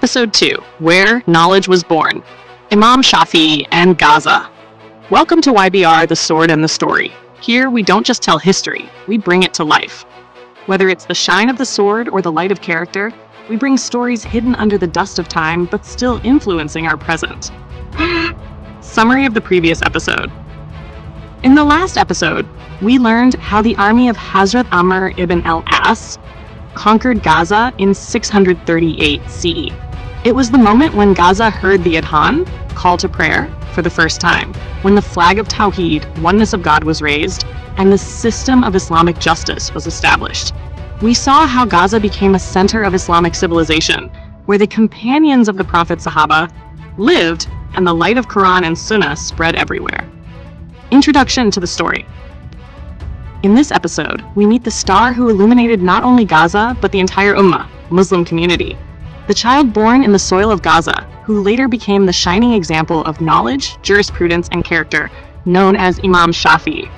Episode 2, Where Knowledge Was Born, Imam Shafi'i and Gaza. Welcome to YBR, The Sword and the Story. Here, we don't just tell history, we bring it to life. Whether it's the shine of the sword or the light of character, we bring stories hidden under the dust of time but still influencing our present. Summary of the previous episode. In the last episode, we learned how the army of Hazrat Amr ibn al-As conquered Gaza in 638 CE. It was the moment when Gaza heard the Adhan, call to prayer, for the first time, when the flag of Tawheed, oneness of God, was raised, and the system of Islamic justice was established. We saw how Gaza became a center of Islamic civilization, where the companions of the Prophet Sahaba lived, and the light of Quran and Sunnah spread everywhere. Introduction to the story. In this episode, we meet the star who illuminated not only Gaza, but the entire Ummah, Muslim community. The child born in the soil of Gaza, who later became the shining example of knowledge, jurisprudence, and character, known as Imam Shafi'i.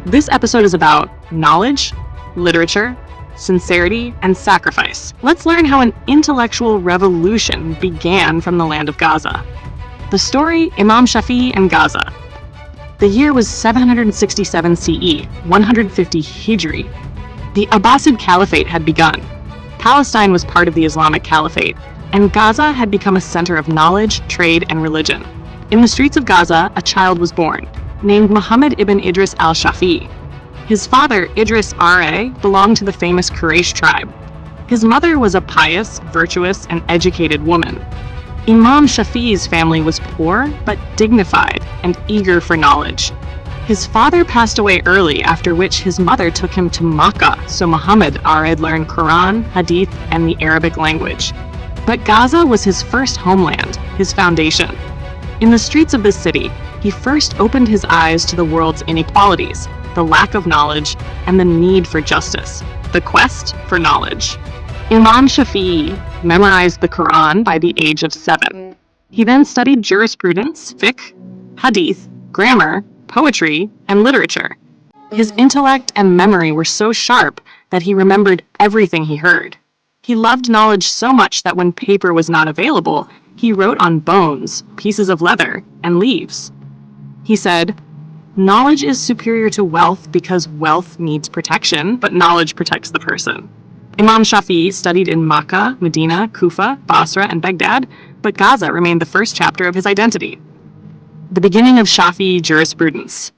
This episode is about knowledge, literature, sincerity, and sacrifice. Let's learn how an intellectual revolution began from the land of Gaza. The story, Imam Shafi'i and Gaza. The year was 767 CE, 150 Hijri. The Abbasid Caliphate had begun. Palestine was part of the Islamic Caliphate, and Gaza had become a center of knowledge, trade, and religion. In the streets of Gaza, a child was born, named Muhammad ibn Idris al-Shafi'i. His father, Idris R.A., belonged to the famous Quraysh tribe. His mother was a pious, virtuous, and educated woman. Imam Shafi'i's family was poor, but dignified and eager for knowledge. His father passed away early, after which his mother took him to Makkah, so Muhammad R.A. learned Quran, Hadith, and the Arabic language. But Gaza was his first homeland, his foundation. In the streets of this city, he first opened his eyes to the world's inequalities, the lack of knowledge, and the need for justice, the quest for knowledge. Imam Shafi'i memorized the Quran by the age of 7. He then studied jurisprudence, fiqh, hadith, grammar, poetry, and literature. His intellect and memory were so sharp that he remembered everything he heard. He loved knowledge so much that when paper was not available, he wrote on bones, pieces of leather, and leaves. He said, "Knowledge is superior to wealth because wealth needs protection, but knowledge protects the person." Imam Shafi'i studied in Makkah, Medina, Kufa, Basra, and Baghdad, but Gaza remained the first chapter of his identity. The beginning of Shafi'i jurisprudence.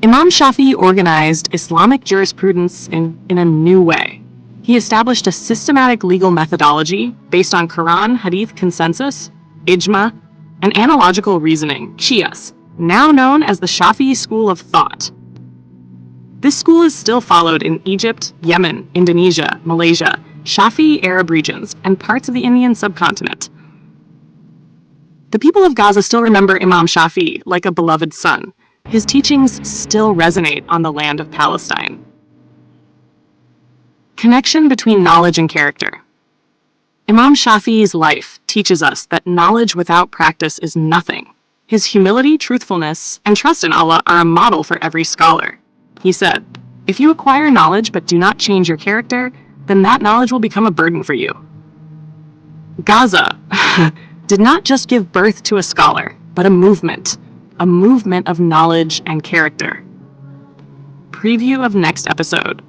Imam Shafi'i organized Islamic jurisprudence in a new way. He established a systematic legal methodology based on Quran, Hadith consensus, ijma, and analogical reasoning, qiyas, now known as the Shafi'i school of thought. This school is still followed in Egypt, Yemen, Indonesia, Malaysia, Shafi'i Arab regions, and parts of the Indian subcontinent. The people of Gaza still remember Imam Shafi'i like a beloved son. His teachings still resonate on the land of Palestine. Connection between knowledge and character. Imam Shafi'i's life teaches us that knowledge without practice is nothing. His humility, truthfulness, and trust in Allah are a model for every scholar. He said, "If you acquire knowledge but do not change your character, then that knowledge will become a burden for you." Gaza did not just give birth to a scholar, but a movement of knowledge and character. Preview of next episode.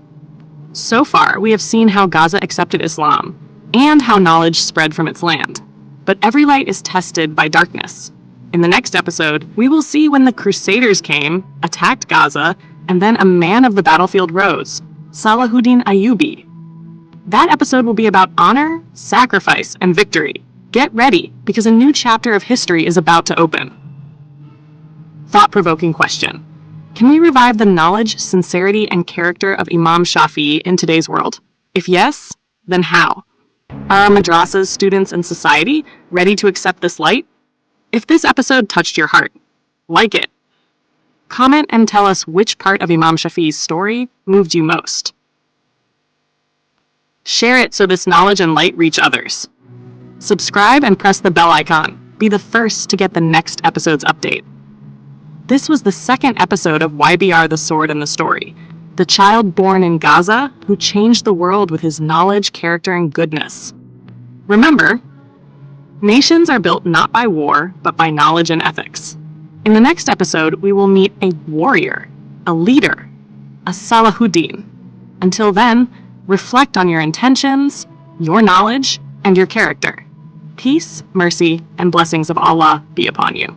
So far, we have seen how Gaza accepted Islam, and how knowledge spread from its land. But every light is tested by darkness. In the next episode, we will see when the Crusaders came, attacked Gaza, and then a man of the battlefield rose, Salahuddin Ayyubi. That episode will be about honor, sacrifice, and victory. Get ready, because a new chapter of history is about to open. Thought-provoking question. Can we revive the knowledge, sincerity, and character of Imam Shafi'i in today's world? If yes, then how? Are our madrasas, students, and society ready to accept this light? If this episode touched your heart, like it. Comment and tell us which part of Imam Shafi'i's story moved you most. Share it so this knowledge and light reach others. Subscribe and press the bell icon. Be the first to get the next episode's update. This was the second episode of YBR, The Sword and the Story, the child born in Gaza who changed the world with his knowledge, character, and goodness. Remember, nations are built not by war, but by knowledge and ethics. In the next episode, we will meet a warrior, a leader, a Salahuddin. Until then, reflect on your intentions, your knowledge, and your character. Peace, mercy, and blessings of Allah be upon you.